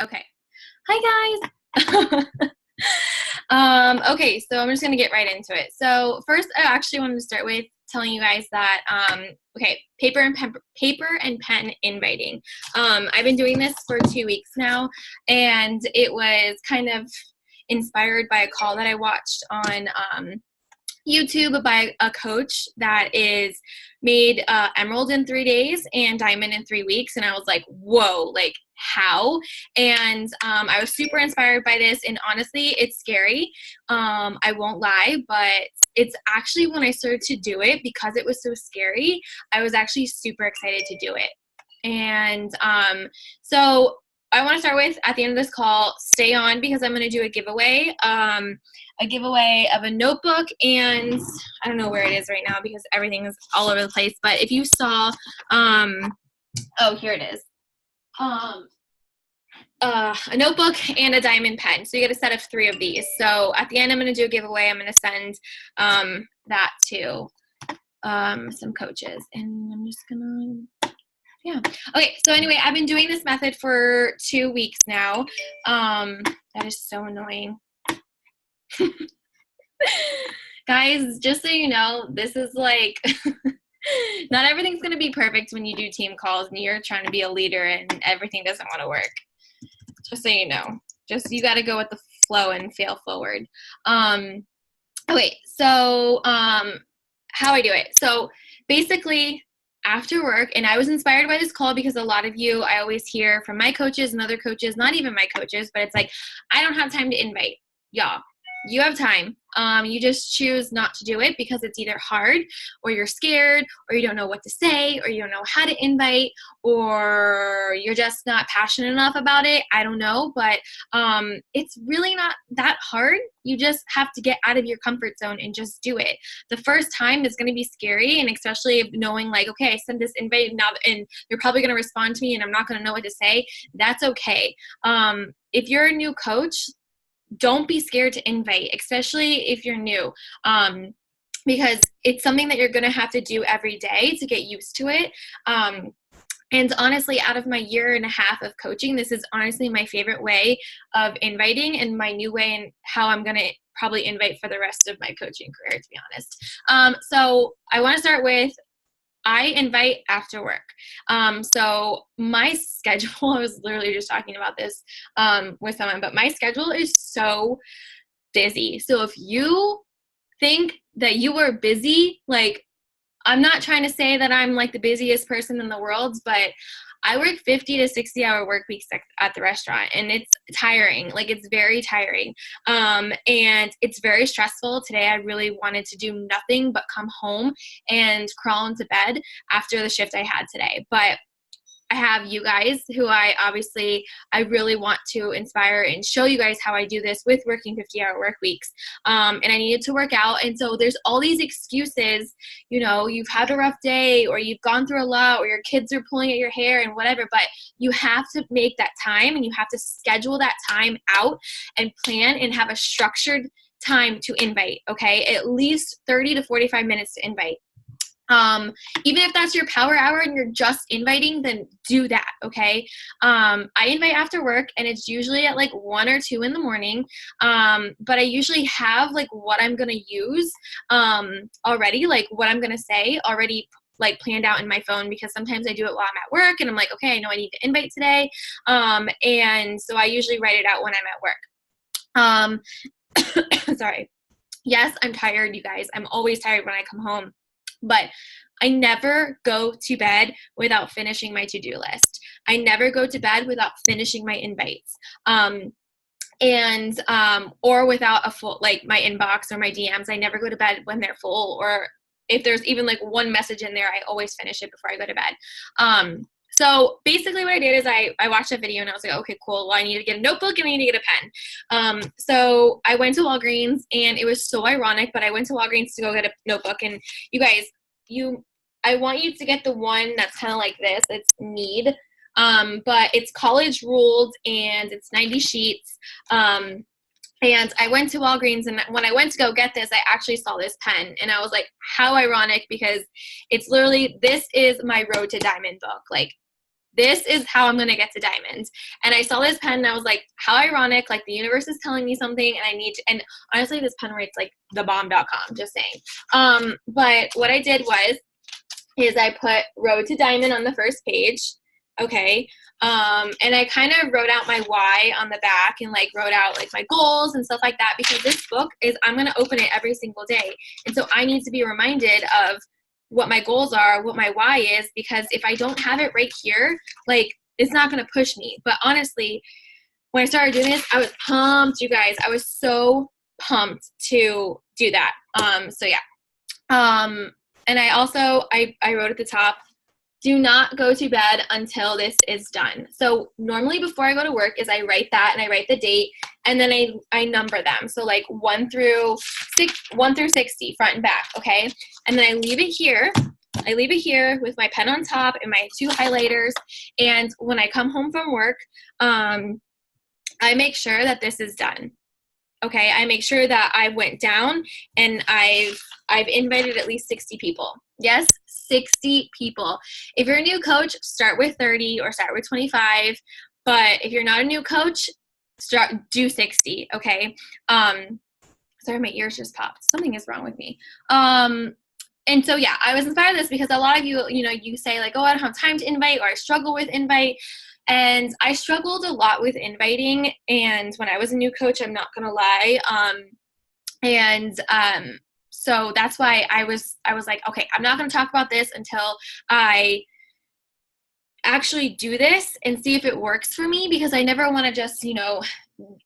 Okay. Hi guys. Okay, so I'm just gonna get right into it. So first, I actually wanted to start with telling you guys that okay, paper and pen inviting. I've been doing this for 2 weeks now, and it was kind of inspired by a call that I watched on YouTube by a coach that is made emerald in 3 days and diamond in 3 weeks. And I was like, whoa, like how? And I was super inspired by this. And honestly, it's scary. I won't lie, but it's actually when I started to do it, because it was so scary, I was actually super excited to do it. And so I want to start with, at the end of this call, stay on, because I'm going to do a giveaway of a notebook, and I don't know where it is right now because everything is all over the place. But if you saw, oh, here it is. A notebook and a diamond pen. So you get a set of 3 of these. So at the end, I'm going to do a giveaway. I'm going to send that to some coaches, and I'm just going to, yeah. Okay, so anyway, I've been doing this method for 2 weeks now. That is so annoying. Guys, just so you know, this is like, not everything's going to be perfect when you do team calls and you're trying to be a leader and everything doesn't want to work. Just so you know. Just, you got to go with the flow and fail forward. Okay, so how I do it. So basically, after work, and I was inspired by this call because a lot of you, I always hear from my coaches and other coaches, not even my coaches, but it's like, I don't have time to invite. Y'all, you have time. You just choose not to do it because it's either hard, or you're scared, or you don't know what to say, or you don't know how to invite, or you're just not passionate enough about it. I don't know, but it's really not that hard. You just have to get out of your comfort zone and just do it. The first time is going to be scary, and especially knowing like, okay, I sent this invite now and they're probably going to respond to me and I'm not going to know what to say. That's okay. If you're a new coach, don't be scared to invite, especially if you're new, because it's something that you're going to have to do every day to get used to it. And honestly, out of my 1.5 years of coaching, this is honestly my favorite way of inviting, and my new way, and how I'm going to probably invite for the rest of my coaching career, to be honest. So I want to start with, I invite after work. So my schedule, I was literally just talking about this with someone, but my schedule is so busy. So if you think that you are busy, like, I'm not trying to say that I'm like the busiest person in the world, but I work 50 to 60 hour work weeks at the restaurant, and it's tiring. Like, it's very tiring. And it's very stressful. Today, I really wanted to do nothing but come home and crawl into bed after the shift I had today. But I have you guys who I really want to inspire and show you guys how I do this with working 50-hour work weeks. And I needed to work out. And so there's all these excuses, you know, you've had a rough day, or you've gone through a lot, or your kids are pulling at your hair and whatever, but you have to make that time, and you have to schedule that time out and plan and have a structured time to invite, okay? At least 30 to 45 minutes to invite. Even if that's your power hour and you're just inviting, then do that, okay? I invite after work, and it's usually at like 1 or 2 in the morning. But I usually have like what I'm going to use already, like what I'm going to say already like planned out in my phone, because sometimes I do it while I'm at work and I'm like, okay, I know I need to invite today. And so I usually write it out when I'm at work. Sorry. Yes, I'm tired, you guys. I'm always tired when I come home. But I never go to bed without finishing my to-do list. I never go to bed without finishing my invites. Or without a full, like my inbox or my DMs. I never go to bed when they're full, or if there's even like one message in there, I always finish it before I go to bed. So basically what I did is I watched that video and I was like, okay, cool. Well, I need to get a notebook and I need to get a pen. So I went to Walgreens, and it was so ironic, but I went to Walgreens to go get a notebook. And you guys, I want you to get the one that's kind of like this. It's Mead, but it's college ruled, and it's 90 sheets. And I went to Walgreens, and when I went to go get this, I actually saw this pen, and I was like, how ironic, because it's literally, this is my Road to Diamond book. Like, this is how I'm going to get to diamond. And I saw this pen and I was like, how ironic, like the universe is telling me something and I need to, and honestly, this pen writes like thebomb.com, just saying. But what I did is I put road to diamond on the first page. Okay. And I kind of wrote out my why on the back and like wrote out like my goals and stuff like that, because this book is, I'm going to open it every single day. And so I need to be reminded of what my goals are, what my why is, because if I don't have it right here, like it's not going to push me. But honestly, when I started doing this, I was pumped, you guys. I was so pumped to do that. So yeah. And I also, I wrote at the top, do not go to bed until this is done. So normally before I go to work is I write that and I write the date and then I number them. So like 1 through 60, front and back. Okay. And then I leave it here. I leave it here with my pen on top and my 2 highlighters. And when I come home from work, I make sure that this is done. Okay. I make sure that I went down and I've invited at least 60 people. Yes, 60 people. If you're a new coach, start with 30 or start with 25. But if you're not a new coach, do 60. Okay. Sorry, my ears just popped. Something is wrong with me. And so, yeah, I was inspired by this because a lot of you, you say like, oh, I don't have time to invite, or I struggle with invite. And I struggled a lot with inviting. And when I was a new coach, I'm not going to lie. So that's why I was like, okay, I'm not going to talk about this until I actually do this and see if it works for me, because I never want to just,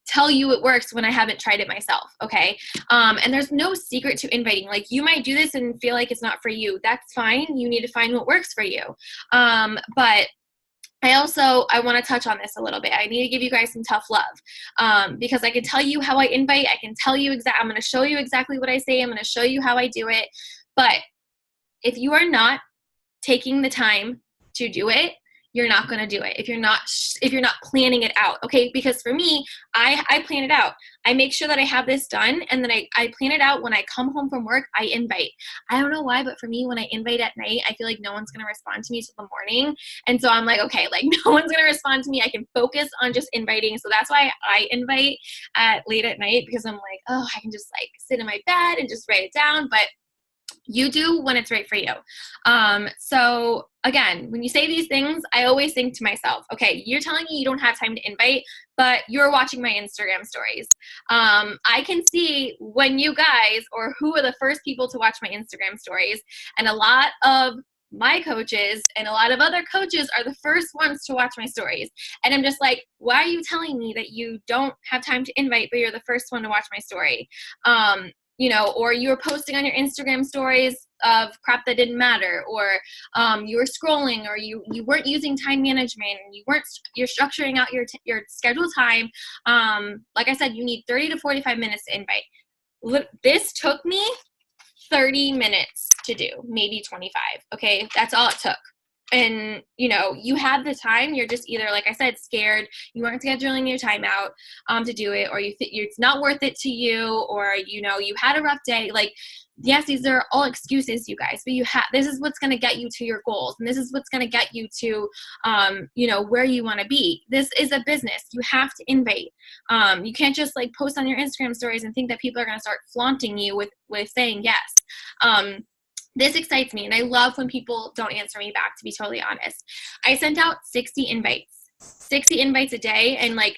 tell you it works when I haven't tried it myself. Okay. And there's no secret to inviting. Like, you might do this and feel like it's not for you. That's fine. You need to find what works for you. But I want to touch on this a little bit. I need to give you guys some tough love, because I can tell you how I invite. I can tell you I'm going to show you exactly what I say. I'm going to show you how I do it. But if you are not taking the time to do it, you're not going to do it if you're not planning it out. Okay. Because for me, I plan it out. I make sure that I have this done. And then I plan it out. When I come home from work, I invite. I don't know why, but for me, when I invite at night, I feel like no one's going to respond to me till the morning. And so I'm like, okay, like no one's going to respond to me. I can focus on just inviting. So that's why I invite late at night, because I'm like, oh, I can just like sit in my bed and just write it down. But you do when it's right for you. So again, when you say these things, I always think to myself, okay, you're telling me you don't have time to invite, but you're watching my Instagram stories. I can see when you guys, or who are the first people to watch my Instagram stories. And a lot of my coaches and a lot of other coaches are the first ones to watch my stories. And I'm just like, why are you telling me that you don't have time to invite, but you're the first one to watch my story? Or you were posting on your Instagram stories of crap that didn't matter, or you were scrolling, or you weren't using time management, and you're structuring out your scheduled time. Like I said, you need 30 to 45 minutes to invite. This took me 30 minutes to do, maybe 25. Okay, that's all it took. And, you had the time, you're just either, like I said, scared, you weren't scheduling your time out to do it, or it's not worth it to you, or, you had a rough day. Like, yes, these are all excuses, you guys, but this is what's going to get you to your goals. And this is what's going to get you to, where you want to be. This is a business. You have to invite. You can't just like post on your Instagram stories and think that people are going to start flaunting you with saying yes. This excites me, and I love when people don't answer me back, to be totally honest. I sent out 60 invites a day, and I'm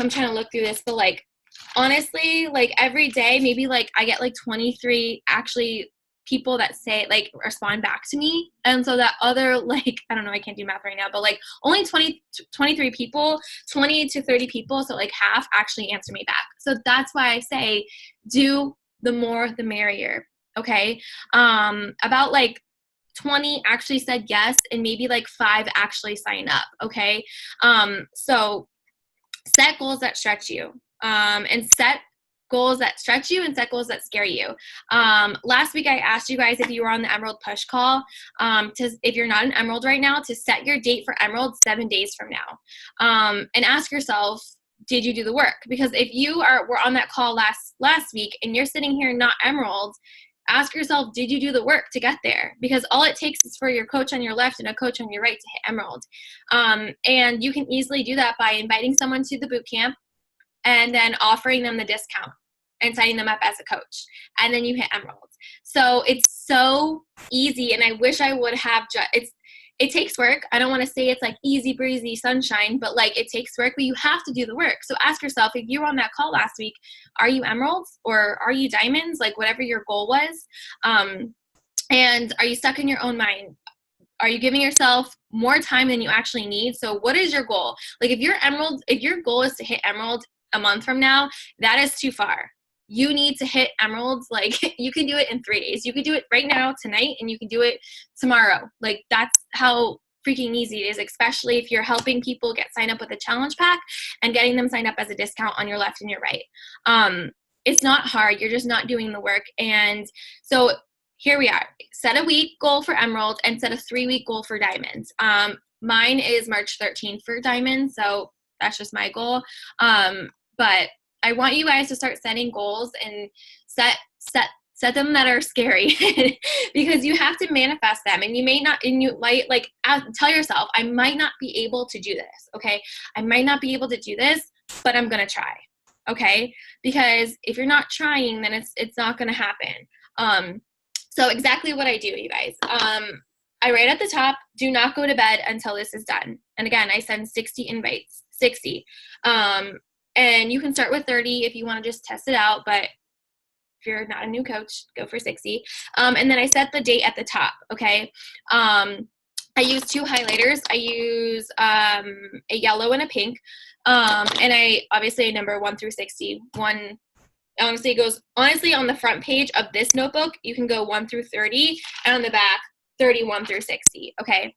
trying to look through this, but like, honestly, like every day, maybe like I get like 23 actually people that say, like, respond back to me. And so that other, like, I don't know, I can't do math right now, but like only 23 people, 20 to 30 people, so like half actually answer me back. So that's why I say the more the merrier. Okay. About like 20 actually said yes, and maybe like 5 actually sign up. Okay. So set goals that stretch you, and set goals that stretch you, and set goals that scare you. Last week I asked you guys if you were on the Emerald Push Call, if you're not an Emerald right now, to set your date for Emerald 7 days from now, and ask yourself, did you do the work? Because if you were on that call last week and you're sitting here not Emerald, Ask yourself, did you do the work to get there? Because all it takes is for your coach on your left and a coach on your right to hit Emerald. And you can easily do that by inviting someone to the boot camp and then offering them the discount and signing them up as a coach. And then you hit Emerald. So it's so easy. And I wish I would have it takes work. I don't want to say it's like easy breezy sunshine, but like it takes work, but you have to do the work. So ask yourself, if you were on that call last week, are you emeralds or are you diamonds? Like whatever your goal was. And are you stuck in your own mind? Are you giving yourself more time than you actually need? So what is your goal? Like if your goal is to hit emerald a month from now, that is too far. You need to hit emeralds. Like you can do it in 3 days. You can do it right now, tonight, and you can do it tomorrow. Like that's how freaking easy it is, especially if you're helping people get signed up with a challenge pack and getting them signed up as a discount on your left and your right. It's not hard. You're just not doing the work. And so here we are. Set a week goal for emerald and set a 3-week goal for diamonds. Mine is March 13th for diamonds. So that's just my goal. But I want you guys to start setting goals and set them that are scary because you have to manifest them, and you might like tell yourself, I might not be able to do this. Okay. I might not be able to do this, but I'm going to try. Okay. Because if you're not trying, then it's not going to happen. So exactly what I do, you guys. I write at the top, do not go to bed until this is done. And again, I send 60 invites, 60. And you can start with 30 if you want to just test it out, but if you're not a new coach, go for 60. And then I set the date at the top, okay? I use 2 highlighters. I use a yellow and a pink. And I obviously number 1 through 60. Honestly, it goes, on the front page of this notebook, you can go 1 through 30, and on the back, 31 through 60, okay?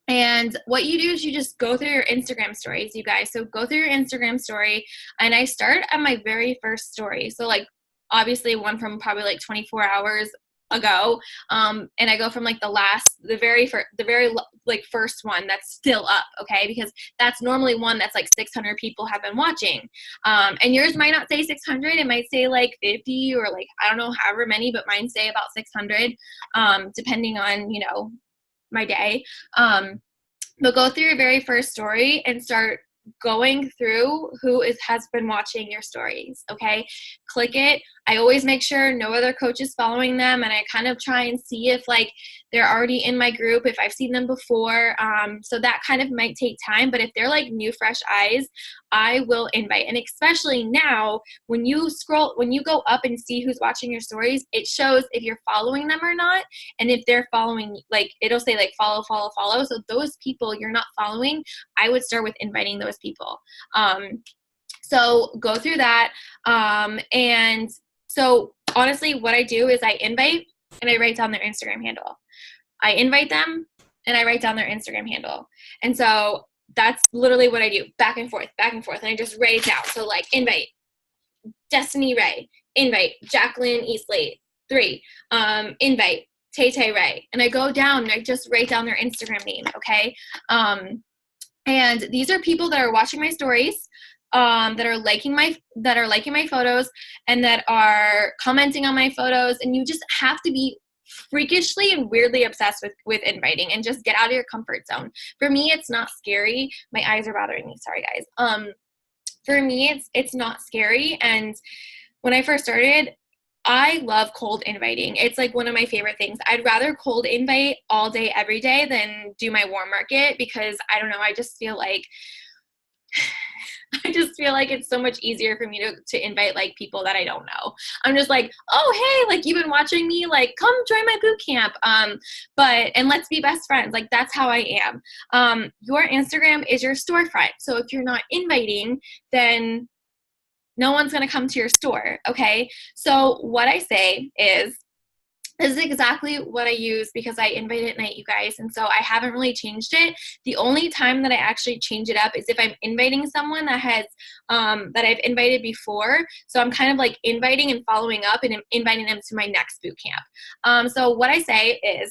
And what you do is you just go through your Instagram stories, you guys. So go through your Instagram story, and I start at my very first story. So like obviously one from probably like 24 hours ago, and I go from like the very like first one that's still up, okay? Because that's normally one that's like 600 people have been watching, and yours might not say 600, it might say like 50 or like I don't know, however many, but mine say about 600, depending on my day. But go through your very first story and start going through who has been watching your stories, okay? Click it. I always make sure no other coach is following them, and I kind of try and see if like they're already in my group, if I've seen them before. So that kind of might take time, but if they're like new, fresh eyes, I will invite. And especially now, when you go up and see who's watching your stories, it shows if you're following them or not. And if they're following, like it'll say like follow. So those people you're not following, I would start with inviting those people. So go through that. And so honestly, what I do is I invite and I write down their Instagram handle. I invite them and I write down their Instagram handle. And so that's literally what I do, back and forth. And I just write it down. So like invite Destiny Ray, invite Jacqueline Eastlade, 3, invite Tay Ray. And I go down and I just write down their Instagram name, okay? And these are people that are watching my stories, that are liking my photos, and that are commenting on my photos. And you just have to be freakishly and weirdly obsessed with inviting and just get out of your comfort zone. For me, it's not scary. My eyes are bothering me. Sorry, guys. For me, it's not scary. And when I first started, I love cold inviting. It's like one of my favorite things. I'd rather cold invite all day, every day than do my warm market, because I don't know, I just feel like it's so much easier for me to invite like people that I don't know. I'm just like, oh, hey, like you've been watching me, like come join my boot camp. And let's be best friends. Like that's how I am. Your Instagram is your storefront. So if you're not inviting, then no one's going to come to your store. Okay. So what I say is, this is exactly what I use because I invite at night, you guys. And so I haven't really changed it. The only time that I actually change it up is if I'm inviting someone that has, that I've invited before. So I'm kind of like inviting and following up and inviting them to my next boot camp. So what I say is,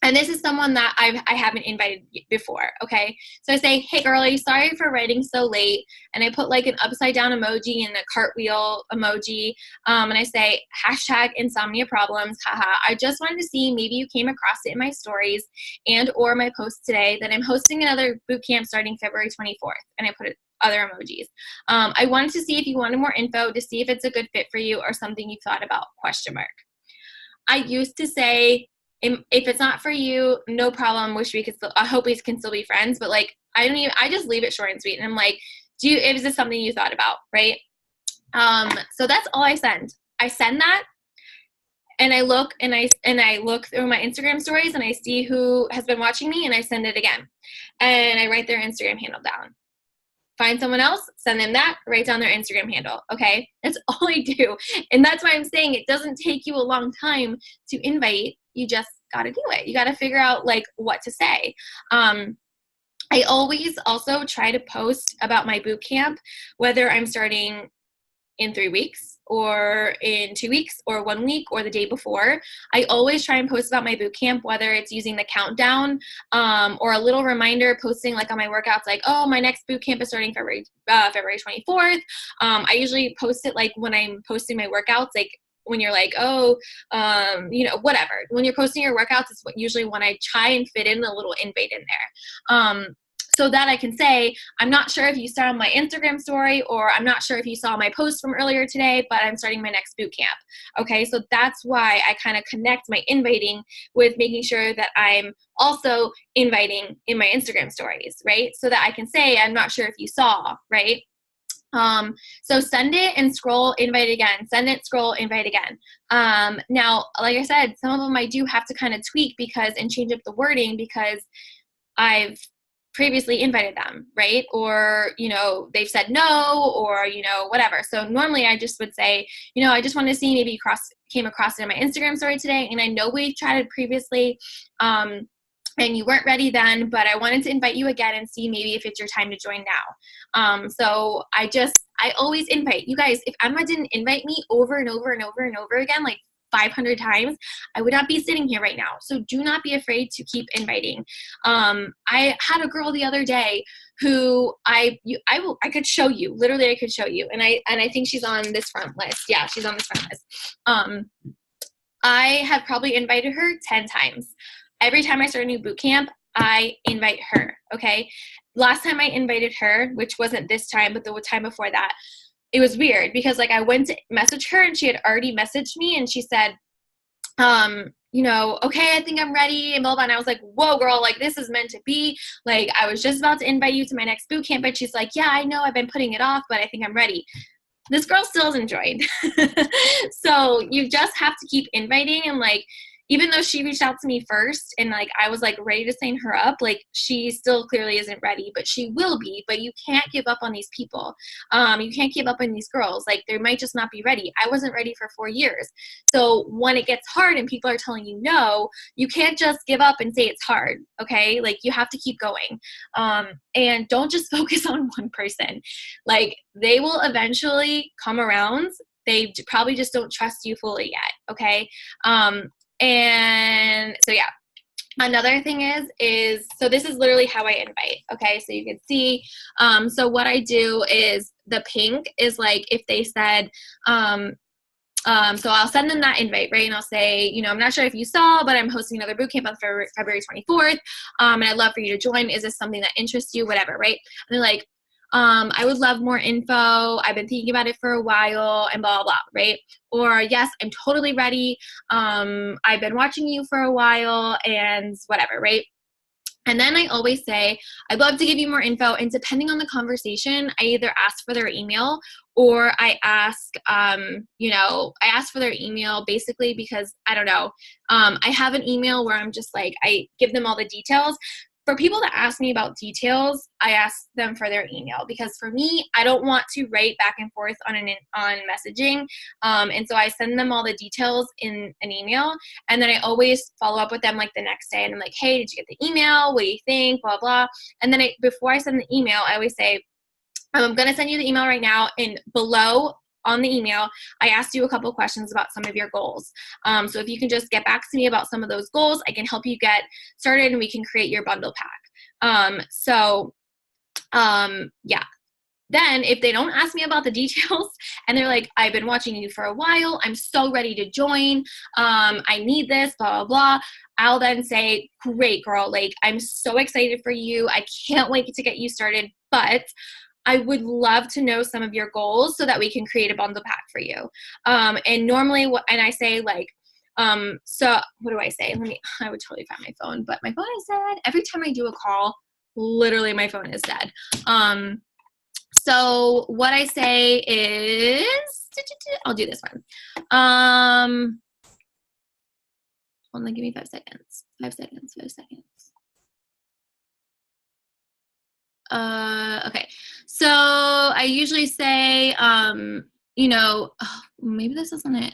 And this is someone that I haven't invited before, okay? So I say, hey, girlie, sorry for writing so late. And I put like an upside down emoji and a cartwheel emoji. And I say, hashtag insomnia problems, haha. I just wanted to see maybe you came across it in my stories and or my post today that I'm hosting another boot camp starting February 24th. And I put it other emojis. I wanted to see if you wanted more info to see if it's a good fit for you or something you thought about, question mark. I used to say, if it's not for you, no problem. Wish we could still, I hope we can still be friends. But like, I just leave it short and sweet. And I'm like, is this something you thought about? Right. So that's all I send. I send that and I look and I look through my Instagram stories and I see who has been watching me and I send it again. And I write their Instagram handle down. Find someone else, send them that, write down their Instagram handle, okay? That's all I do. And that's why I'm saying it doesn't take you a long time to invite. You just got to do it. You got to figure out, like, what to say. I always also try to post about my boot camp, whether I'm starting in 3 weeks or in 2 weeks or 1 week or the day before. I always try and post about my boot camp, whether it's using the countdown or a little reminder posting like on my workouts like, oh, my next boot camp is starting February 24th. I usually post it like when I'm posting my workouts, like when you're like, oh, whatever. When you're posting your workouts, it's usually when I try and fit in a little invite in there. So that I can say, I'm not sure if you saw my Instagram story or I'm not sure if you saw my post from earlier today, but I'm starting my next boot camp. Okay, so that's why I kind of connect my inviting with making sure that I'm also inviting in my Instagram stories, right? So that I can say, I'm not sure if you saw, right? So send it and scroll, invite again, send it, scroll, invite again. Now, like I said, some of them I do have to kind of tweak and change up the wording because I've previously invited them, right? Or, they've said no or, whatever. So normally I just would say, I just wanted to see maybe you came across it in my Instagram story today. And I know we chatted previously, and you weren't ready then, but I wanted to invite you again and see maybe if it's your time to join now. So I always invite you guys. If Emma didn't invite me over and over and over and over again, like 500 times, I would not be sitting here right now. So do not be afraid to keep inviting. I had a girl the other day who I could show you, literally I could show you. And I think she's on this front list. Yeah, she's on this front list. I have probably invited her 10 times. Every time I start a new boot camp, I invite her. Okay. Last time I invited her, which wasn't this time, but the time before that, it was weird because like I went to message her and she had already messaged me and she said, okay, I think I'm ready and blah, blah. And I was like, whoa, girl, like this is meant to be. Like I was just about to invite you to my next boot camp. But she's like, yeah, I know I've been putting it off, but I think I'm ready. This girl still hasn't joined. So you just have to keep inviting and like, even though she reached out to me first and like I was like ready to sign her up, like she still clearly isn't ready, but she will be. But you can't give up on these people. You can't give up on these girls. Like they might just not be ready. I wasn't ready for 4 years. So when it gets hard and people are telling you no, you can't just give up and say it's hard. Okay, like you have to keep going. And don't just focus on one person. Like they will eventually come around. They probably just don't trust you fully yet. Okay. And so, yeah, another thing is, so this is literally how I invite. Okay. So you can see, so what I do is the pink is like, if they said, so I'll send them that invite, right? And I'll say, I'm not sure if you saw, but I'm hosting another boot camp on February 24th. And I'd love for you to join. Is this something that interests you? Whatever. Right. And they're like, I would love more info. I've been thinking about it for a while and blah, blah, blah, right? Or yes, I'm totally ready. I've been watching you for a while and whatever, right? And then I always say, I'd love to give you more info. And depending on the conversation, I either ask for their email or I ask, I ask for their email basically because I don't know. I have an email where I'm just like, I give them all the details. For people that ask me about details, I ask them for their email because for me, I don't want to write back and forth on messaging. And so I send them all the details in an email. And then I always follow up with them like the next day. And I'm like, hey, did you get the email? What do you think? Blah, blah. And then before I send the email, I always say, I'm going to send you the email right now. And below on the email, I asked you a couple questions about some of your goals. So if you can just get back to me about some of those goals, I can help you get started and we can create your bundle pack. Yeah. Then if they don't ask me about the details and they're like, I've been watching you for a while, I'm so ready to join, I need this, blah, blah, blah, I'll then say, great, girl, like, I'm so excited for you. I can't wait to get you started, but I would love to know some of your goals so that we can create a bundle pack for you. And normally and I say like, so what do I say? I would totally find my phone, but my phone is dead. Every time I do a call, literally my phone is dead. So what I say is, I'll do this one. Hold on, give me 5 seconds. 5 seconds, 5 seconds. Okay. So I usually say, you know, oh, maybe this isn't it.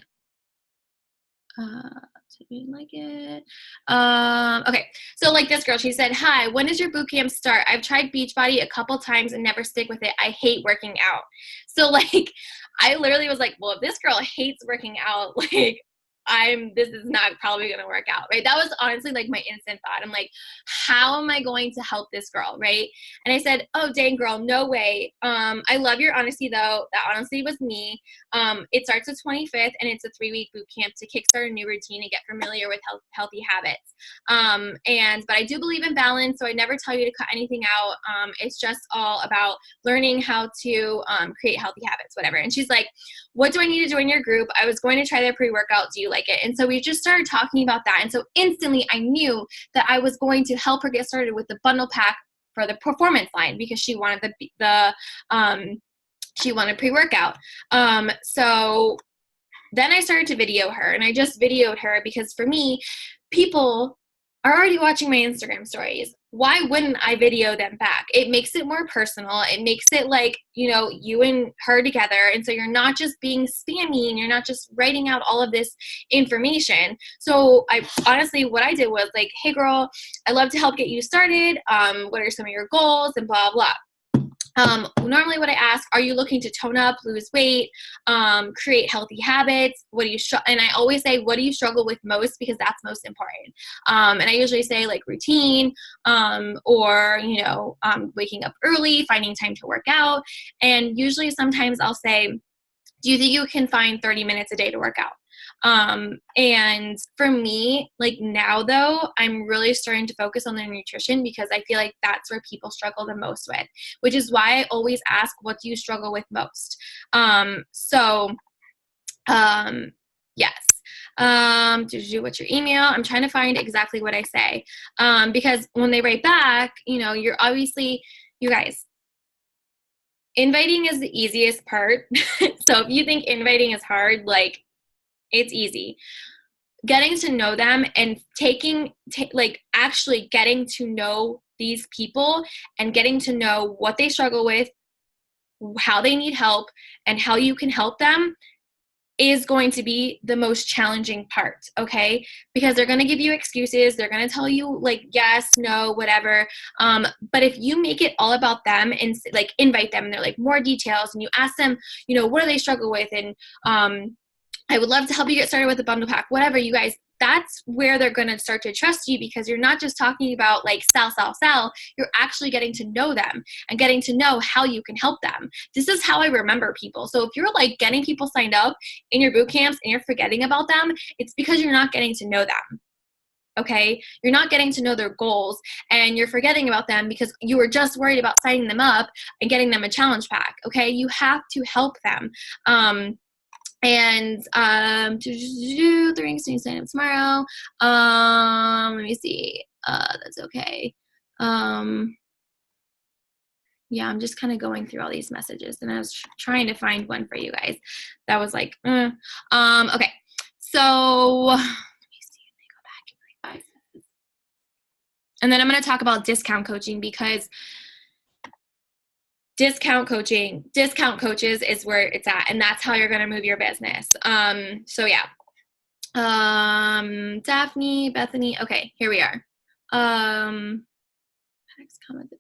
Didn't like it. Okay. So like this girl, she said, hi, when does your boot camp start? I've tried Beachbody a couple times and never stick with it. I hate working out. So like, I literally was like, well, if this girl hates working out, like, this is not probably going to work out, right? That was honestly like my instant thought. I'm like, how am I going to help this girl, right? And I said, oh, dang girl, no way. I love your honesty though. That honestly was me. It starts the 25th and it's a 3-week boot camp to kickstart a new routine and get familiar with healthy habits. But I do believe in balance, so I never tell you to cut anything out. It's just all about learning how to create healthy habits, whatever. And she's like, what do I need to join your group? I was going to try their pre-workout. Do you like it? And so we just started talking about that. And so instantly I knew that I was going to help her get started with the bundle pack for the performance line because she wanted she wanted pre-workout. So then I started to video her, and I just videoed her because for me, people are already watching my Instagram stories. Why wouldn't I video them back? It makes it more personal. It makes it like, you know, you and her together. And so you're not just being spammy and you're not just writing out all of this information. So I honestly, what I did was like, hey girl, I'd love to help get you started. What are some of your goals and blah, blah. Normally what I ask, are you looking to tone up, lose weight, create healthy habits? What do you, and I always say, what do you struggle with most? Because that's most important. And I usually say like routine, or, you know, waking up early, finding time to work out. And usually sometimes I'll say, do you think you can find 30 minutes a day to work out? And for me, like now though, I'm really starting to focus on their nutrition because I feel like that's where people struggle the most with, which is why I always ask, what do you struggle with most? Yes. What's your email? I'm trying to find exactly what I say. Because when they write back, you know, you're obviously, you guys, inviting is the easiest part. So if you think inviting is hard, like, it's easy. Getting to know them and actually getting to know these people and getting to know what they struggle with, how they need help, and how you can help them is going to be the most challenging part, okay? Because they're going to give you excuses. They're going to tell you like, yes, no, whatever. But if you make it all about them and like invite them and they're like more details and you ask them, you know, what do they struggle with? And, I would love to help you get started with the bundle pack, whatever, you guys, that's where they're going to start to trust you because you're not just talking about like sell. You're actually getting to know them and getting to know how you can help them. This is how I remember people. So if you're like getting people signed up in your boot camps and you're forgetting about them, it's because you're not getting to know them. Okay, you're not getting to know their goals and you're forgetting about them because you were just worried about signing them up and getting them a challenge pack. Okay, you have to help them. The ring's doing sign up tomorrow. Let me see. That's okay. Yeah, I'm just kind of going through all these messages and I was trying to find one for you guys that was like, okay. So let me see if they go back in like 5 minutes. And then I'm going to talk about discount coaching because discount coaches is where it's at, and that's how you're going to move your business. So yeah. Daphne, Bethany. Okay, here we are. Next comment.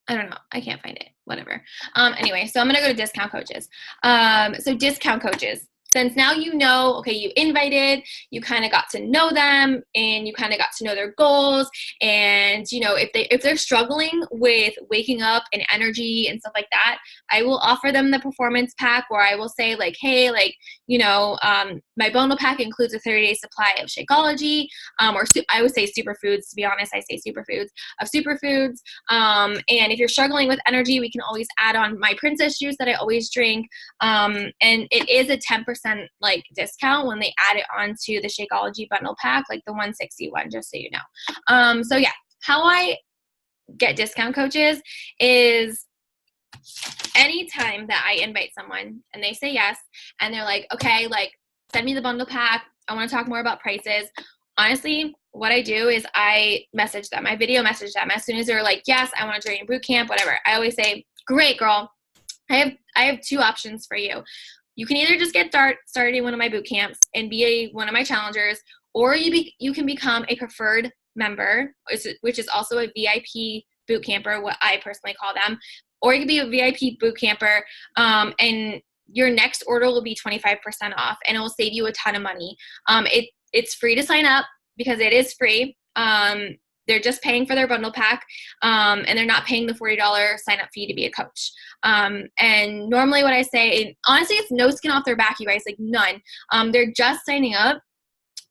I don't know. I can't find it. whatever. Anyway, so I'm going to go to discount coaches. So discount coaches. Since now you know, okay, you invited, you kind of got to know them, and you kind of got to know their goals, and you know if they're struggling with waking up and energy and stuff like that, I will offer them the performance pack, where I will say like, hey, like, you know, my bundle pack includes a 30-day supply of Shakeology, I would say superfoods. To be honest, I say superfoods of superfoods. And if you're struggling with energy, we can always add on my princess juice that I always drink. And it is a 10% like discount when they add it onto the Shakeology bundle pack, like the 161, just so you know. So yeah, how I get discount coaches is anytime that I invite someone and they say yes, and they're like, okay, like send me the bundle pack, I want to talk more about prices. Honestly, what I do is I message them. I video message them as soon as they're like, yes, I want to join your boot camp, whatever. I always say, great, girl. I have two options for you. You can either just get started in one of my boot camps and be one of my challengers, or you can become a preferred member, which is also a VIP boot camper, what I personally call them. Or you can be a VIP boot camper, and your next order will be 25% off, and it will save you a ton of money. It's free to sign up because it is free. They're just paying for their bundle pack, and they're not paying the $40 sign-up fee to be a coach. And normally what I say, and honestly, it's no skin off their back, you guys, like none. They're just signing up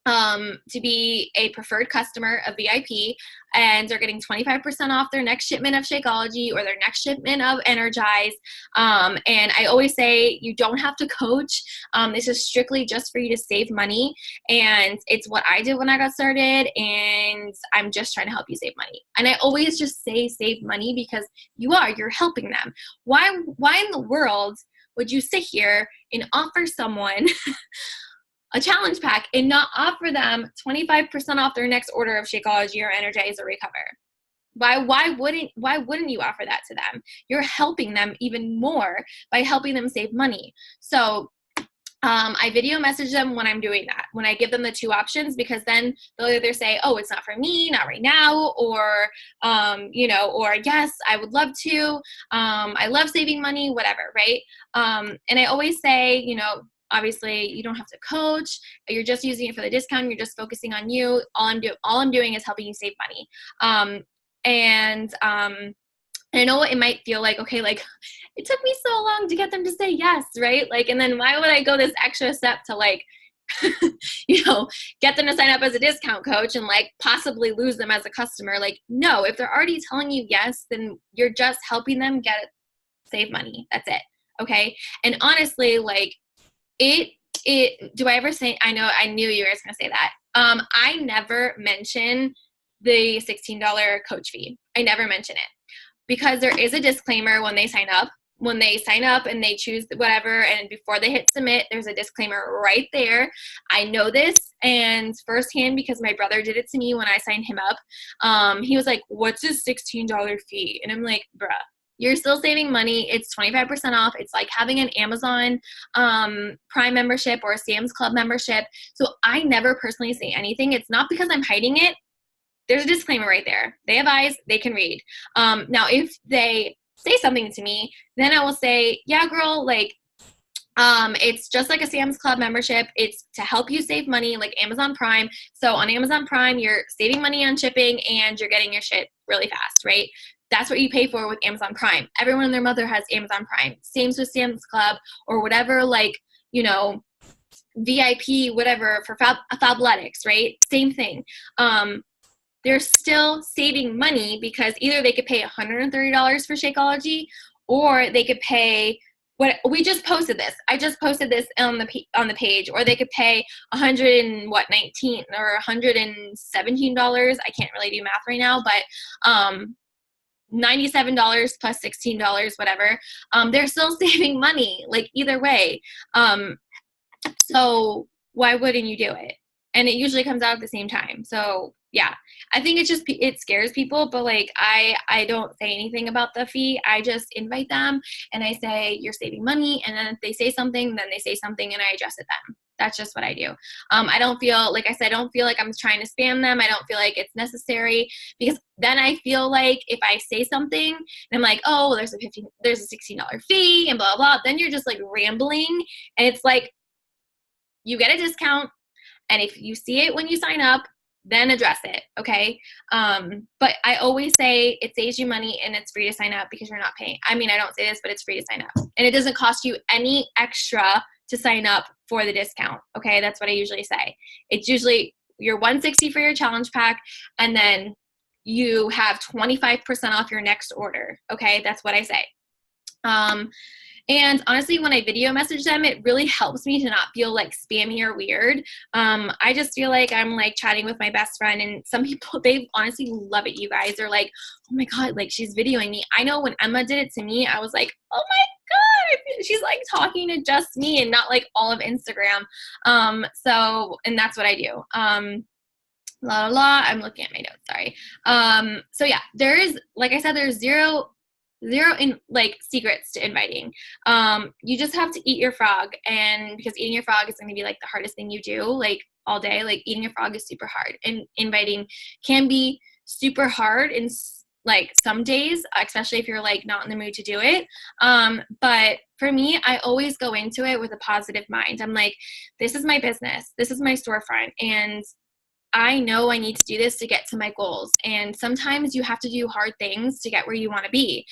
to be a preferred customer of VIP, and they're getting 25% off their next shipment of Shakeology or their next shipment of Energize. And I always say you don't have to coach. This is strictly just for you to save money, and it's what I did when I got started, and I'm just trying to help you save money. And I always just say save money because you're helping them. Why in the world would you sit here and offer someone a challenge pack and not offer them 25% off their next order of Shakeology or Energize or Recover? Why wouldn't you offer that to them? You're helping them even more by helping them save money. So I video message them when I'm doing that, when I give them the two options, because then they'll either say, oh, it's not for me, not right now, or, or yes, I would love to. I love saving money, whatever, right? And I always say, obviously you don't have to coach. You're just using it for the discount. You're just focusing on you. All I'm doing is helping you save money. And I know it might feel like, okay, like it took me so long to get them to say yes, right? Like, and then why would I go this extra step to like, get them to sign up as a discount coach and like possibly lose them as a customer? Like, no, if they're already telling you yes, then you're just helping them save money. That's it. Okay. And honestly, like, do I ever say, I knew you were going to say that. I never mention the $16 coach fee. I never mention it because there is a disclaimer when they sign up. When they sign up and they choose whatever, and before they hit submit, there's a disclaimer right there. I know this and firsthand because my brother did it to me when I signed him up. He was like, what's this $16 fee? And I'm like, bruh, you're still saving money. It's 25% off. It's like having an Amazon Prime membership or a Sam's Club membership. So I never personally say anything. It's not because I'm hiding it. There's a disclaimer right there. They have eyes. They can read. Now, if they say something to me, then I will say, yeah, girl, like, it's just like a Sam's Club membership. It's to help you save money, like Amazon Prime. So on Amazon Prime, you're saving money on shipping and you're getting your shit really fast, right? That's what you pay for with Amazon Prime. Everyone and their mother has Amazon Prime. Same with Sam's Club or whatever, like, VIP, whatever, for Fabletics, right? Same thing. They're still saving money because either they could pay $130 for Shakeology, or they could pay what we just posted this. I just posted this on the page, or they could pay $119 or $117. I can't really do math right now, but $97 plus $16, whatever. They're still saving money, like either way. So why wouldn't you do it? And it usually comes out at the same time. So yeah, I think it scares people, but like I don't say anything about the fee. I just invite them and I say, you're saving money. And then if they say something, then they say something and I adjust it then. That's just what I do. I don't feel, like I said, I don't feel like I'm trying to spam them. I don't feel like it's necessary, because then I feel like if I say something and I'm like, oh, there's a $16 fee and blah, blah, blah, then you're just like rambling. And it's like, you get a discount. And if you see it when you sign up, then address it, okay? But I always say it saves you money and it's free to sign up because you're not paying. I mean, I don't say this, but it's free to sign up. And it doesn't cost you any extra to sign up for the discount, okay? That's what I usually say. It's usually you're $160 for your challenge pack, and then you have 25% off your next order, okay? That's what I say. And honestly, when I video message them, it really helps me to not feel like spammy or weird. I just feel like I'm like chatting with my best friend, and some people, they honestly love it. You guys are like, oh my God, like she's videoing me. I know when Emma did it to me, I was like, oh my God, she's like talking to just me and not like all of Instagram. And that's what I do. La la la, I'm looking at my notes, sorry. So yeah, there is, like I said, there's zero in like secrets to inviting. You just have to eat your frog, and because eating your frog is going to be like the hardest thing you do like all day. Like eating your frog is super hard, and inviting can be super hard in like some days, especially if you're like not in the mood to do it. But for me, I always go into it with a positive mind. I'm like, this is my business, this is my storefront, and I know I need to do this to get to my goals. And sometimes you have to do hard things to get where you want to be.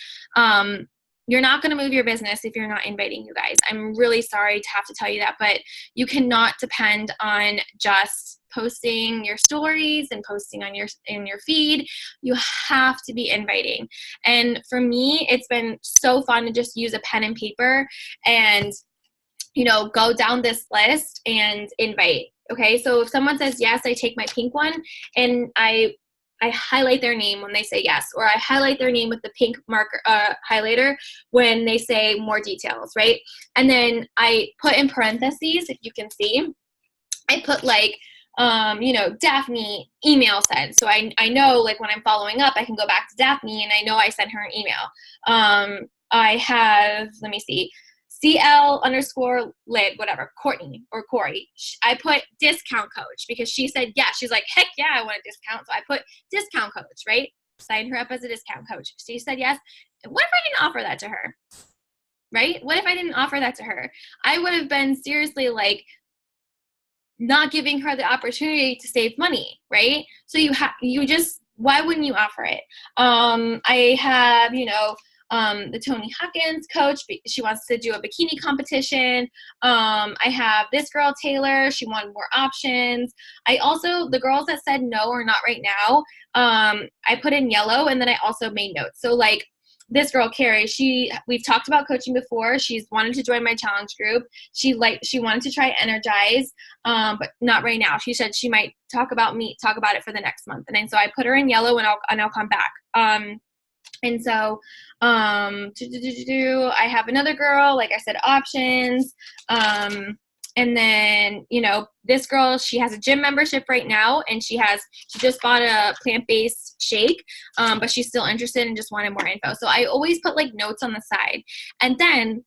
You're not going to move your business if you're not inviting, you guys. I'm really sorry to have to tell you that, but you cannot depend on just posting your stories and posting on in your feed. You have to be inviting. And for me, it's been so fun to just use a pen and paper and, you know, go down this list and invite. Okay, so if someone says yes, I take my pink one and I highlight their name when they say yes, or I highlight their name with the pink marker highlighter when they say more details, right? And then I put in parentheses, if you can see, I put like, you know, Daphne email sent. So I know like when I'm following up, I can go back to Daphne and I know I sent her an email. I have, let me see, CL_lid, whatever, Courtney or Corey. I put discount coach because she said yes. She's like, heck yeah, I want a discount. So I put discount coach, right? Signed her up as a discount coach. She said yes. What if I didn't offer that to her? Right? What if I didn't offer that to her? I would have been seriously like not giving her the opportunity to save money, right? So why wouldn't you offer it? I have, you know, the Tony Hawkins coach, she wants to do a bikini competition. I have this girl, Taylor, she wanted more options. I also, the girls that said no or not right now, I put in yellow, and then I also made notes. So like this girl, Carrie, we've talked about coaching before. She's wanted to join my challenge group. She wanted to try Energize, but not right now. She said she might talk about it for the next month. And then so I put her in yellow, and I'll come back. And so, I have another girl, like I said, options. And then, you know, this girl, she has a gym membership right now, and she just bought a plant-based shake, but she's still interested and just wanted more info. So I always put like notes on the side. And then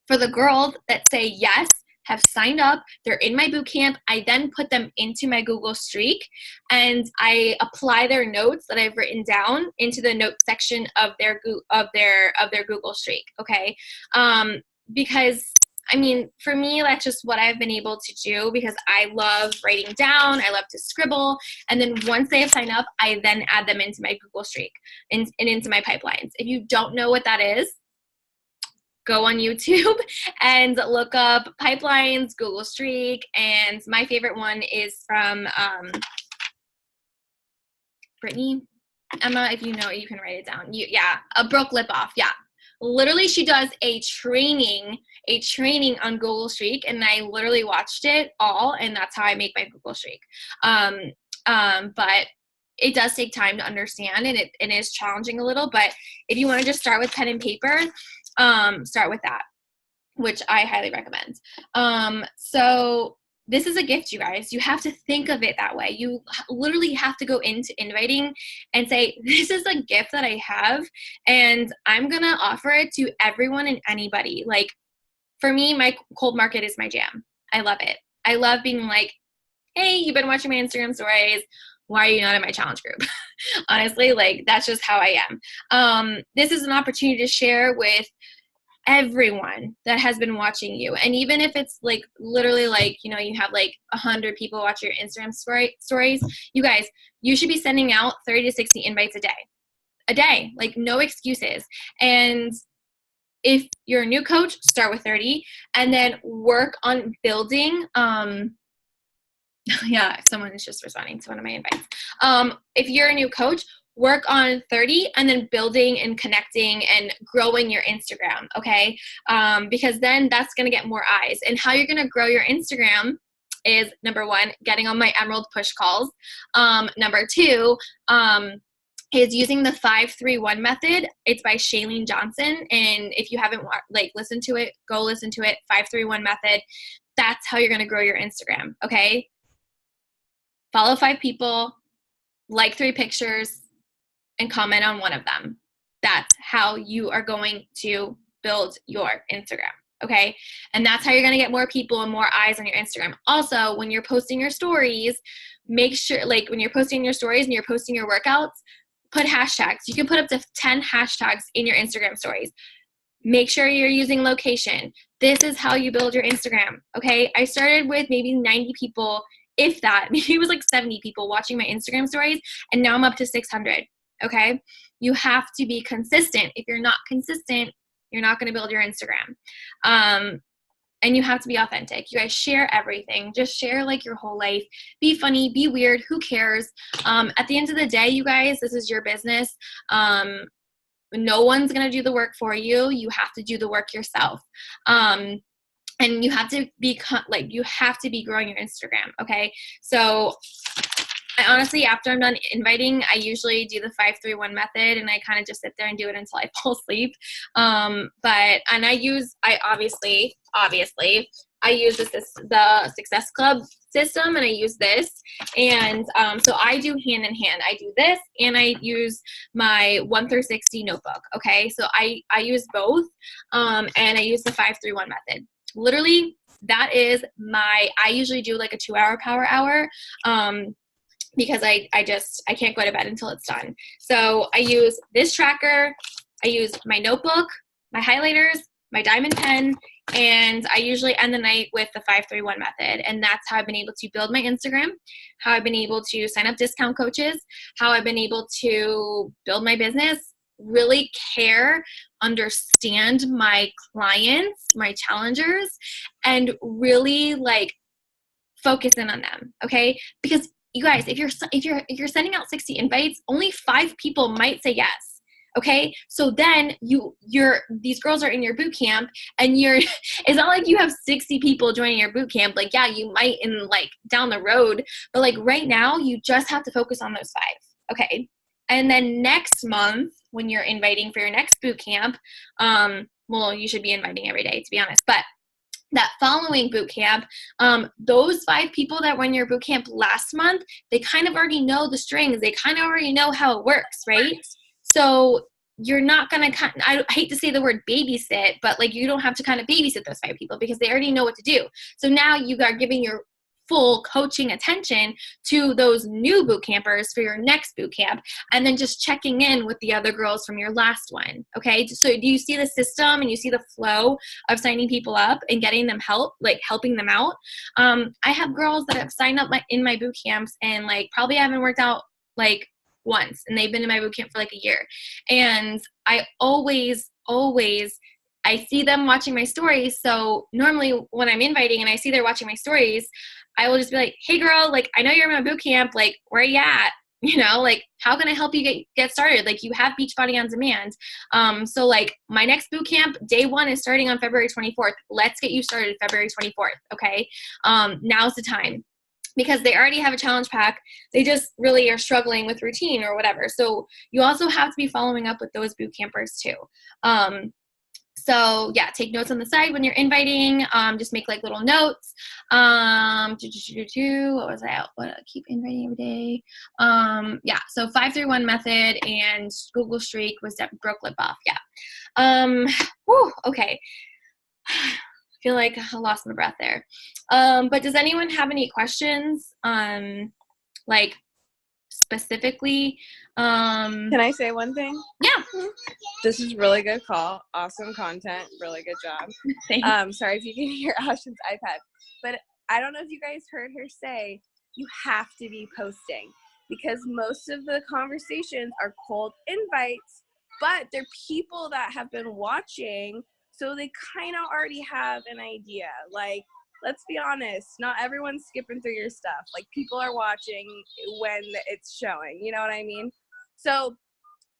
for the girls that say yes, have signed up, they're in my boot camp, I then put them into my Google Streak, and I apply their notes that I've written down into the notes section of their Google Streak. Okay, because I mean, for me, that's just what I've been able to do because I love writing down. I love to scribble. And then once they have signed up, I then add them into my Google Streak and into my pipelines. If you don't know what that is, go on YouTube and look up pipelines, Google Streak, and my favorite one is from Brittany. Emma, if you know it, you can write it down. Brooke Lipoff. Yeah. Literally, she does a training on Google Streak, and I literally watched it all, and that's how I make my Google Streak. But it does take time to understand, and it is challenging a little, but if you want to just start with pen and paper, start with that, which I highly recommend. So this is a gift, you guys. You have to think of it that way. You literally have to go into inviting and say, this is a gift that I have, and I'm going to offer it to everyone and anybody. Like, for me, my cold market is my jam. I love it. I love being like, hey, you've been watching my Instagram stories. Why are you not in my challenge group? Honestly, like that's just how I am. This is an opportunity to share with everyone that has been watching you. And even if it's like literally like, you know, you have like 100 people watch your Instagram stories, you guys, you should be sending out 30 to 60 invites a day, like no excuses. And if you're a new coach, start with 30 and then work on building, yeah, someone is just responding to one of my invites. If you're a new coach, work on 30 and then building and connecting and growing your Instagram, okay? Because then that's going to get more eyes. And how you're going to grow your Instagram is, number one, getting on my Emerald push calls. Number two, is using the 5-3-1 method. It's by Shailene Johnson. And if you haven't listened to it, go listen to it. 5-3-1 method. That's how you're going to grow your Instagram, okay? Follow 5 people, like 3 pictures, and comment on one of them. That's how you are going to build your Instagram, okay? And that's how you're going to get more people and more eyes on your Instagram. Also, when you're posting your stories, make sure, like when you're posting your stories and you're posting your workouts, put hashtags. You can put up to 10 hashtags in your Instagram stories. Make sure you're using location. This is how you build your Instagram, okay? I started with maybe 90 people, if that. Maybe it was like 70 people watching my Instagram stories, and now I'm up to 600, okay? You have to be consistent. If you're not consistent, you're not going to build your Instagram. And you have to be authentic. You guys share everything. Just share like your whole life. Be funny, be weird, who cares? At the end of the day, you guys, this is your business. No one's going to do the work for you. You have to do the work yourself. And you have to be you have to be growing your Instagram. Okay. So I honestly, after I'm done inviting, I usually do the 5-3-1 method, and I kind of just sit there and do it until I fall asleep. And I obviously, I use the Success Club system, and I use this. And so I do hand in hand. I do this, and I use my 1 through 60 notebook. Okay, so I use both, and I use the 5-3-1 method. Literally, that is I usually do like a 2-hour power hour. Because I can't go to bed until it's done. So I use this tracker, I use my notebook, my highlighters, my diamond pen, and I usually end the night with the 5-3-1 method. And that's how I've been able to build my Instagram, how I've been able to sign up discount coaches, how I've been able to build my business, really care, understand my clients, my challengers, and really like focus in on them, okay? Because you guys, if you're sending out 60 invites, only 5 people might say yes. Okay, so then these girls are in your boot camp, and it's not like you have 60 people joining your boot camp. Like, yeah, you might in like down the road, but like right now, you just have to focus on those 5. Okay, and then next month when you're inviting for your next boot camp, well, you should be inviting every day to be honest, but that following boot camp, those 5 people that were in your boot camp last month, they kind of already know the strings. They kind of already know how it works, right? So you're not going to, I hate to say the word babysit, but like you don't have to kind of babysit those 5 people because they already know what to do. So now you are giving your full coaching attention to those new boot campers for your next boot camp, and then just checking in with the other girls from your last one. Okay, so do you see the system and you see the flow of signing people up and getting them help, like helping them out? I have girls that have signed up in my boot camps and like probably haven't worked out like once, and they've been in my boot camp for like a year. And I always I see them watching my stories. So normally when I'm inviting and I see they're watching my stories, I will just be like, hey girl, like, I know you're in my boot camp. Like, where are you at? You know, like, how can I help you get started? Like, you have Beachbody on Demand. So like my next boot camp, day 1 is starting on February 24th. Let's get you started February 24th. Okay. Now's the time. Because they already have a challenge pack. They just really are struggling with routine or whatever. So you also have to be following up with those boot campers too. So yeah, take notes on the side when you're inviting. Just make like little notes. What was I out? What? Keep inviting every day. Yeah. So 5-3-1 method and Google Streak was that broke lip off. Yeah. Okay. feel like I lost my breath there. But does anyone have any questions? Like specifically? Can I say one thing? Yeah. This is really good call. Awesome content. Really good job. Thanks. Sorry if you can hear Ashton's iPad. But I don't know if you guys heard her say you have to be posting, because most of the conversations are cold invites, but they're people that have been watching, so they kind of already have an idea. Like, let's be honest, not everyone's skipping through your stuff. Like, people are watching when it's showing, you know what I mean? So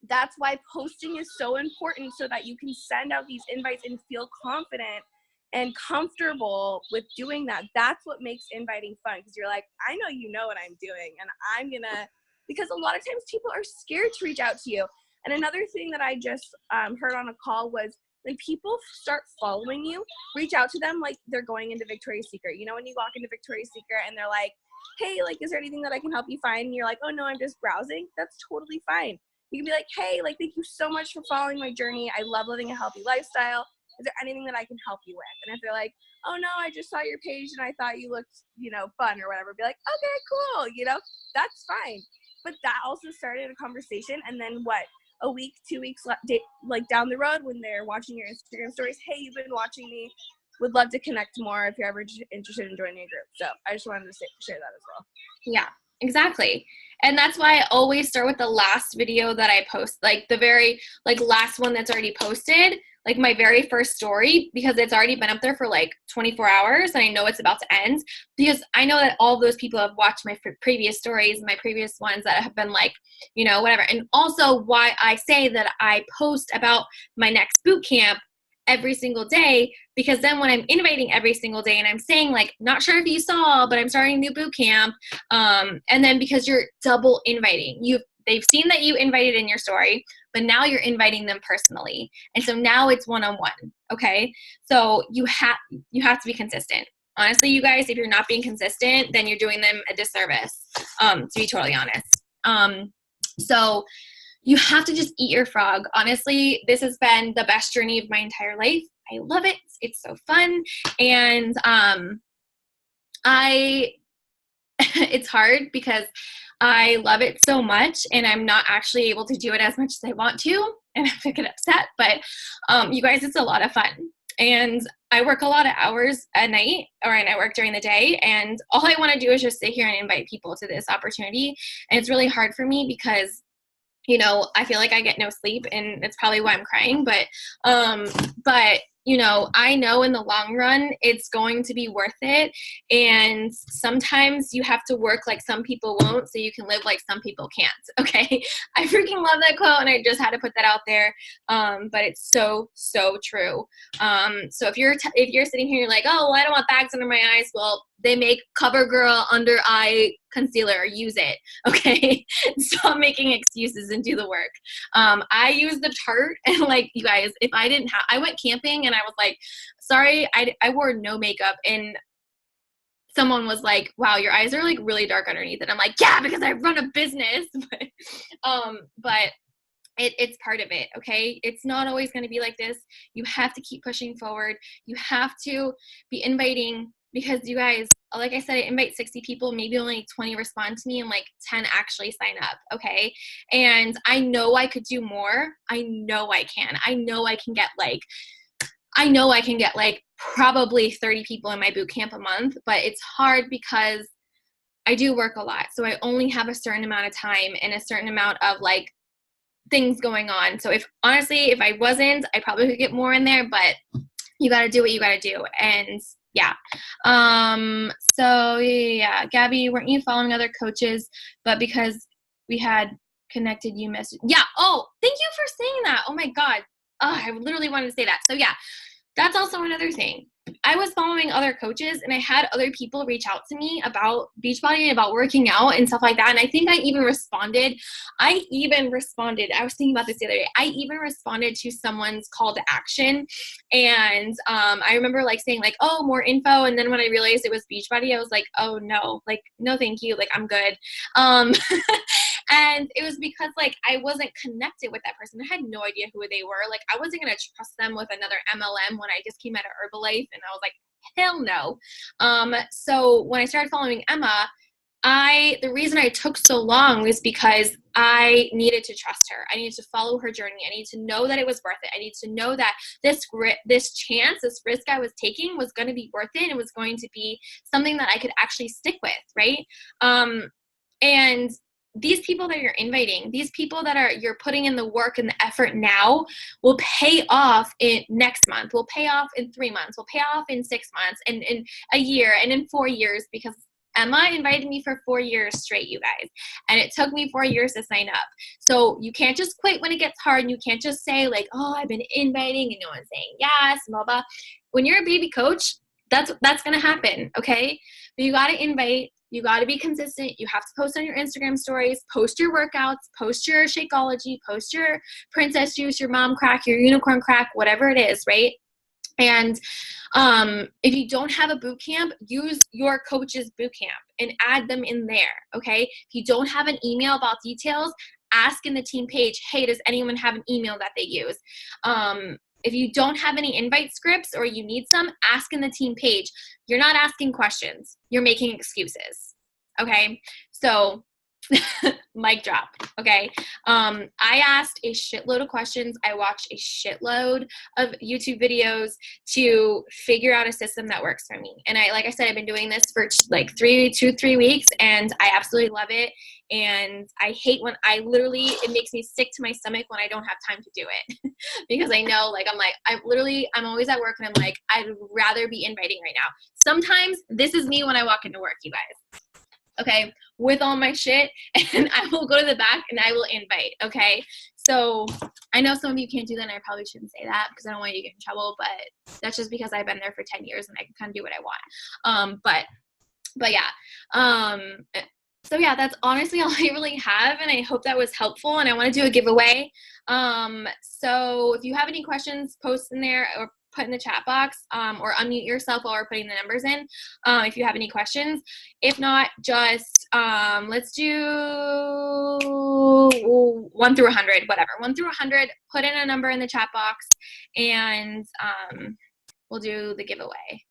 that's why posting is so important, so that you can send out these invites and feel confident and comfortable with doing that. That's what makes inviting fun, because you're like, I know you know what I'm doing, and I'm gonna, because a lot of times people are scared to reach out to you. And another thing that I just heard on a call was, when people start following you, reach out to them like they're going into Victoria's Secret. You know, when you walk into Victoria's Secret and they're like, hey, like, is there anything that I can help you find? And you're like, oh no, I'm just browsing. That's totally fine. You can be like, hey, like, thank you so much for following my journey. I love living a healthy lifestyle. Is there anything that I can help you with? And if they're like, oh no, I just saw your page and I thought you looked, fun or whatever, be like, okay, cool, that's fine. But that also started a conversation. And then what, a week, 2 weeks, like down the road, when they're watching your Instagram stories, hey, you've been watching me, would love to connect more if you're ever interested in joining a group. So I just wanted to share that as well. Yeah, exactly. And that's why I always start with the last video that I post, like the very last one that's already posted, like my very first story, because it's already been up there for like 24 hours and I know it's about to end, because I know that all those people have watched my previous stories, my previous ones that have been like, whatever. And also why I say that I post about my next boot camp every single day, because then when I'm inviting every single day and I'm saying like, not sure if you saw, but I'm starting a new boot camp, and then because you're double inviting, they've seen that you invited in your story, but now you're inviting them personally, and so now it's one-on-one. Okay, so you have to be consistent. Honestly, you guys, if you're not being consistent, then you're doing them a disservice, to be totally honest. So you have to just eat your frog. Honestly, this has been the best journey of my entire life. I love it. It's so fun. And it's hard because I love it so much and I'm not actually able to do it as much as I want to, and I get upset. But you guys, it's a lot of fun. And I work a lot of hours at night, and I work during the day, and all I want to do is just sit here and invite people to this opportunity. And it's really hard for me because I feel like I get no sleep, and it's probably why I'm crying, but I know in the long run, it's going to be worth it. And sometimes you have to work like some people won't, so you can live like some people can't. Okay. I freaking love that quote, and I just had to put that out there. But it's so, so true. So if you're sitting here, you're like, oh, well, I don't want bags under my eyes. Well, they make CoverGirl under eye concealer. Use it. Okay. Stop making excuses and do the work. I use the Tarte, and like, you guys, if I didn't have, I went camping and I was like, sorry, I wore no makeup, and someone was like, wow, your eyes are like really dark underneath. And I'm like, yeah, because I run a business. But it's part of it. Okay. It's not always going to be like this. You have to keep pushing forward. You have to be inviting, because you guys, like I said, I invite 60 people, maybe only 20 respond to me, and like 10 actually sign up. Okay. And I know I could do more. I know I can. I know I can get like probably 30 people in my boot camp a month, but it's hard because I do work a lot. So I only have a certain amount of time and a certain amount of like things going on. So if I wasn't, I probably could get more in there, but you got to do what you got to do. And yeah. So yeah, Gabby, weren't you following other coaches, but because we had connected, you missed? Yeah. Oh, thank you for saying that. Oh my God. Oh, I literally wanted to say that. So yeah, that's also another thing. I was following other coaches, and I had other people reach out to me about Beachbody and about working out and stuff like that. And I think I even responded. I was thinking about this the other day. I even responded to someone's call to action. And I remember like saying like, oh, more info. And then when I realized it was Beachbody, I was like, oh no, like, no, thank you. Like, I'm good. And it was because like I wasn't connected with that person. I had no idea who they were. Like I wasn't going to trust them with another MLM when I just came out of Herbalife, and I was like, hell no. So when I started following Emma, the reason I took so long was because I needed to trust her. I needed to follow her journey. I needed to know that it was worth it. I needed to know that this risk I was taking was going to be worth it. It was going to be something that I could actually stick with, right? And these people that you're inviting, these people that you're putting in the work and the effort now will pay off in next month, will pay off in 3 months, will pay off in 6 months, and in a year, and in 4 years, because Emma invited me for 4 years straight, you guys. And it took me 4 years to sign up. So you can't just quit when it gets hard. And you can't just say like, oh, I've been inviting and no one's saying yes, blah, blah. When you're a baby coach, that's going to happen, okay? But you got to invite. You got to be consistent. You have to post on your Instagram stories, post your workouts, post your Shakeology, post your princess juice, your mom crack, your unicorn crack, whatever it is, right? And if you don't have a boot camp, use your coach's boot camp and add them in there, okay? If you don't have an email about details, ask in the team page, hey, does anyone have an email that they use? If you don't have any invite scripts or you need some, ask in the team page. You're not asking questions. You're making excuses, okay? So mic drop, okay? I asked a shitload of questions. I watched a shitload of YouTube videos to figure out a system that works for me. And like I said, I've been doing this for like 3 weeks, and I absolutely love it. And I hate when it makes me sick to my stomach when I don't have time to do it because I know, like, I'm always at work and I'm like, I'd rather be inviting right now. Sometimes this is me when I walk into work, you guys. Okay, with all my shit, and I will go to the back and I will invite, okay? So I know some of you can't do that, and I probably shouldn't say that because I don't want you to get in trouble, but that's just because I've been there for 10 years and I can kind of do what I want. But yeah. So yeah, that's honestly all I really have, and I hope that was helpful, and I want to do a giveaway. So if you have any questions, post in there or put in the chat box, or unmute yourself while we're putting the numbers in, if you have any questions. If not, just let's do 1 through 100, whatever. 1 through 100, put in a number in the chat box, and we'll do the giveaway.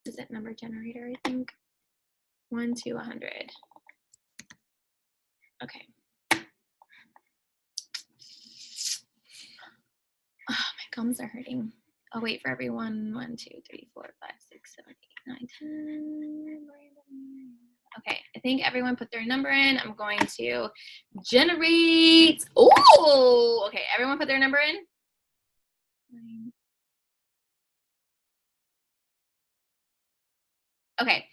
Is it number generator, I think? 1 to 100. Okay. Oh, my gums are hurting. I'll wait for everyone. 1, 2, 3, 4, 5, 6, 7, 8, 9, 10. Okay, I think everyone put their number in. I'm going to generate. Oh, okay. Everyone put their number in. Okay.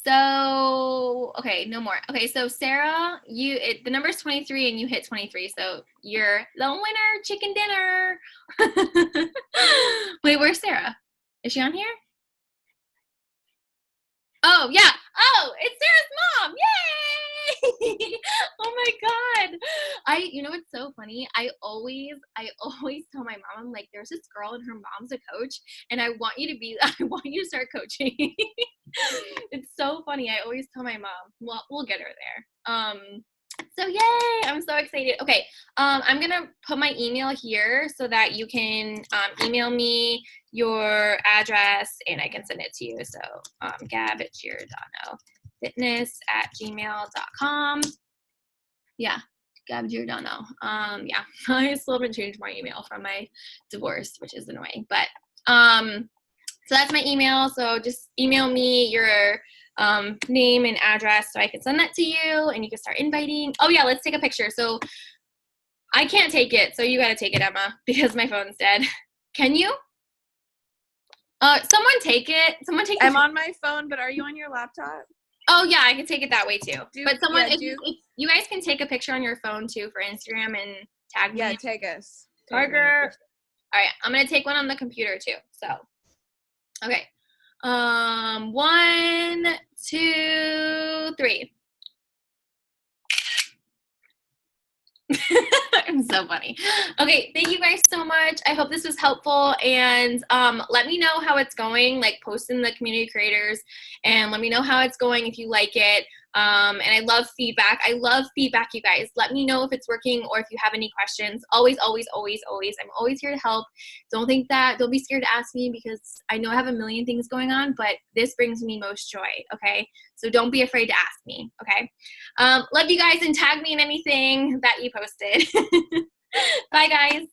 So, okay, no more. Okay, so Sarah, the number is 23 and you hit 23, so you're the winner, chicken dinner. Wait, where's Sarah? Is she on here? Oh, yeah. Oh, it's Sarah's mom. Yay! Oh my God. You know what's so funny? I always tell my mom, I'm like, there's this girl and her mom's a coach, and I want you to start coaching. It's so funny. I always tell my mom. Well, we'll get her there. So yay, I'm so excited. Okay, I'm gonna put my email here so that you can email me your address and I can send it to you. So Gab@Giordano fitness@gmail.com. Yeah, Gab Giordano. Yeah, I still haven't changed my email from my divorce, which is annoying. But so that's my email. So just email me your name and address so I can send that to you and you can start inviting. Oh yeah, let's take a picture. So I can't take it, so you gotta take it, Emma, because my phone's dead. Can you? Someone take it. Someone take it. I'm on my phone, but are you on your laptop? Oh yeah, I can take it that way too. But someone, if you guys can take a picture on your phone too for Instagram and tag me. Yeah, tag us. Parker. All right, I'm gonna take one on the computer too. So, okay. 1, 2, 3. I'm So funny. Okay, thank you guys so much. I hope this was helpful, and let me know how it's going. Like, post in the community creators and let me know how it's going if you like it. And I love feedback. I love feedback, you guys. Let me know if it's working or if you have any questions. Always, always, always, always. I'm always here to help. Don't be scared to ask me, because I know I have a million things going on, but this brings me most joy, okay? So don't be afraid to ask me, okay? Love you guys, and tag me in anything that you posted. Bye, guys.